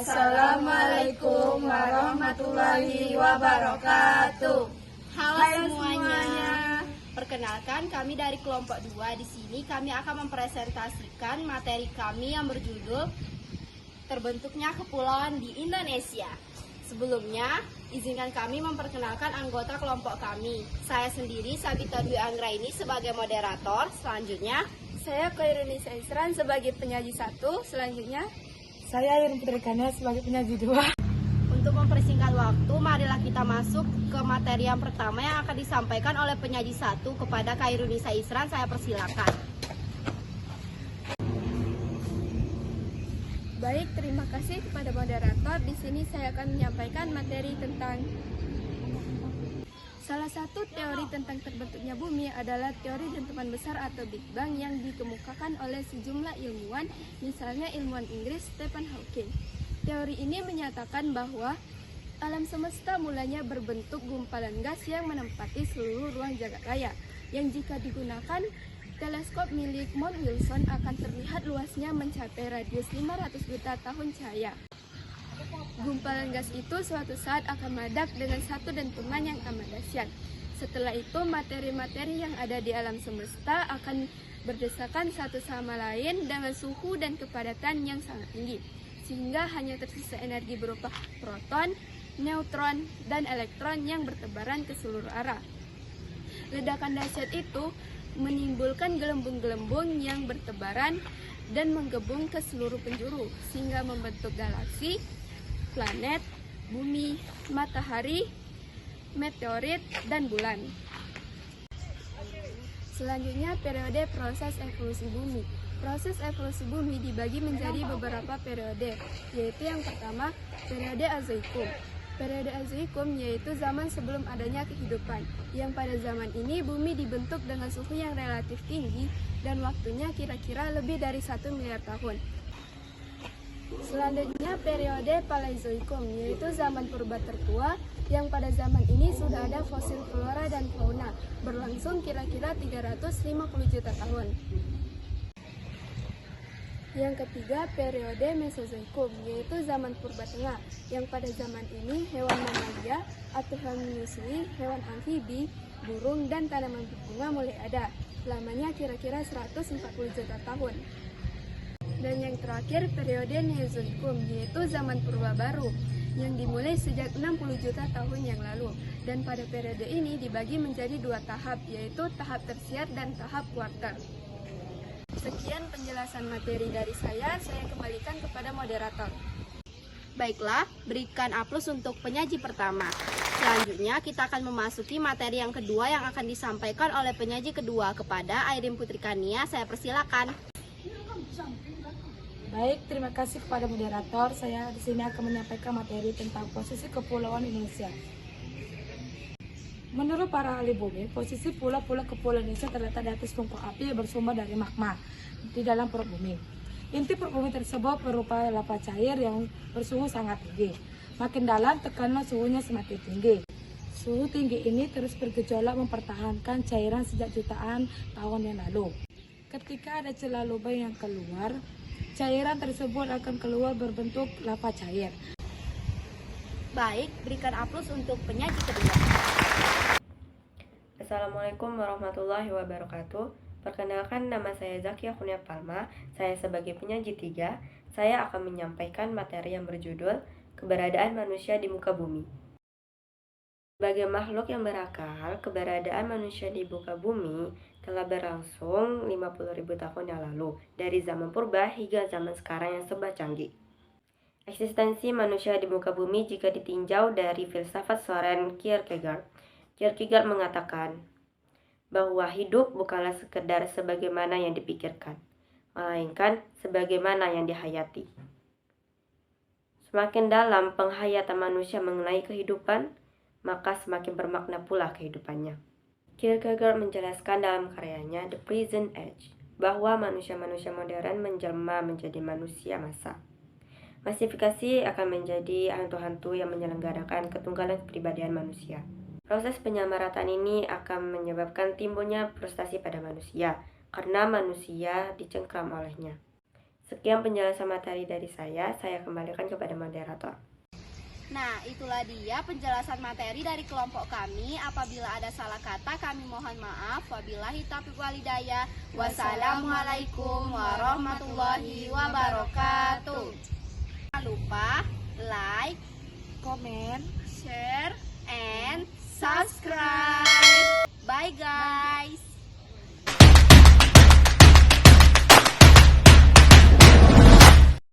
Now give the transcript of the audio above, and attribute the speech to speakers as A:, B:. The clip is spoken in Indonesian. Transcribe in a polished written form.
A: Assalamualaikum warahmatullahi wabarakatuh.
B: Halo semuanya. Perkenalkan, kami dari kelompok 2. Di sini kami akan mempresentasikan materi kami yang berjudul Terbentuknya Kepulauan di Indonesia. Sebelumnya, izinkan kami memperkenalkan anggota kelompok kami. Saya sendiri, Sabita Dwi Anggraini sebagai moderator. Selanjutnya,
C: saya Khairul Nisa Isran sebagai penyaji 1. Selanjutnya,
D: saya Irin Putri Kania sebagai penyaji 2.
B: Untuk mempersingkat waktu, marilah kita masuk ke materi yang pertama yang akan disampaikan oleh penyaji 1 kepada Khairul Nisa Isran. Saya persilakan.
C: Baik, terima kasih kepada moderator. Di sini saya akan menyampaikan materi tentang salah satu teori tentang terbentuknya bumi adalah teori dentuman besar atau Big Bang yang dikemukakan oleh sejumlah ilmuwan, misalnya ilmuwan Inggris Stephen Hawking. Teori ini menyatakan bahwa alam semesta mulanya berbentuk gumpalan gas yang menempati seluruh ruang jagat raya, yang jika digunakan teleskop milik Mount Wilson akan terlihat luasnya mencapai radius 500 juta tahun cahaya. Gumpalan gas itu suatu saat akan meledak dengan satu dentuman yang amat dahsyat. Setelah itu, materi-materi yang ada di alam semesta akan berdesakan satu sama lain dengan suhu dan kepadatan yang sangat tinggi, sehingga hanya tersisa energi berupa proton, neutron, dan elektron yang bertebaran ke seluruh arah. Ledakan dahsyat itu menimbulkan gelembung-gelembung yang bertebaran dan menggebung ke seluruh penjuru, sehingga membentuk galaksi, planet, bumi, matahari, meteorit, dan bulan. Selanjutnya, periode proses evolusi bumi. Proses evolusi bumi dibagi menjadi beberapa periode, yaitu yang pertama, periode Azoikum. Periode Azoikum yaitu zaman sebelum adanya kehidupan, yang pada zaman ini bumi dibentuk dengan suhu yang relatif tinggi dan waktunya kira-kira lebih dari 1 miliar tahun. Selanjutnya periode Paleozoikum, yaitu zaman purba tertua, yang pada zaman ini sudah ada fosil flora dan fauna, berlangsung kira-kira 350 juta tahun. Yang ketiga, periode Mesozoikum, yaitu zaman purba tengah, yang pada zaman ini hewan mamalia atau hewan menyusui, hewan amfibi, burung, dan tanaman berbunga mulai ada. Lamanya kira-kira 140 juta tahun. Dan yang terakhir, periode Neozoikum, yaitu zaman purba baru, yang dimulai sejak 60 juta tahun yang lalu. Dan pada periode ini dibagi menjadi 2 tahap, yaitu tahap tersier dan tahap kuarter. Sekian penjelasan materi dari saya kembalikan kepada moderator.
B: Baiklah, berikan aplaus untuk penyaji pertama. Selanjutnya kita akan memasuki materi yang kedua yang akan disampaikan oleh penyaji kedua kepada Irin Putri Kania. Saya persilakan.
D: Baik, terima kasih kepada moderator. Saya di sini akan menyampaikan materi tentang posisi kepulauan Indonesia. Menurut para ahli bumi, posisi pulau-pulau kepulauan Indonesia terletak di atas tungku api yang bersumber dari magma di dalam perut bumi. Inti perut bumi tersebut berupa lava cair yang bersuhu sangat tinggi. Makin dalam, tekanan suhunya semakin tinggi. Suhu tinggi ini terus bergejolak mempertahankan cairan sejak jutaan tahun yang lalu. Ketika ada celah lubang yang keluar, cairan tersebut akan keluar berbentuk lava cair.
B: Baik, berikan aplaus untuk penyaji kedua.
E: Assalamualaikum warahmatullahi wabarakatuh. Perkenalkan, nama saya Zakia Kunia Palma. Saya sebagai penyaji 3. Saya akan menyampaikan materi yang berjudul Keberadaan Manusia di Muka Bumi. Sebagai makhluk yang berakal, keberadaan manusia di muka bumi telah berlangsung 50.000 tahun yang lalu, dari zaman purba hingga zaman sekarang yang serba canggih. Eksistensi manusia di muka bumi jika ditinjau dari filsafat Soren Kierkegaard. Kierkegaard mengatakan bahwa hidup bukanlah sekedar sebagaimana yang dipikirkan, melainkan sebagaimana yang dihayati. Semakin dalam penghayatan manusia mengenai kehidupan, maka semakin bermakna pula kehidupannya. Kierkegaard menjelaskan dalam karyanya The Present Age bahwa manusia-manusia modern menjelma menjadi manusia massa. Masifikasi akan menjadi hantu-hantu yang menyelenggarakan ketunggalan kepribadian manusia. Proses penyamarataan ini akan menyebabkan timbulnya frustasi pada manusia karena manusia dicengkram olehnya. Sekian penjelasan materi dari saya kembalikan kepada moderator.
B: Nah, itulah dia penjelasan materi dari kelompok kami. Apabila ada salah kata, kami mohon maaf. Wabillahi taufiq walhidayah. Wassalamualaikum warahmatullahi wabarakatuh. Jangan lupa like,
D: Komen,
B: share,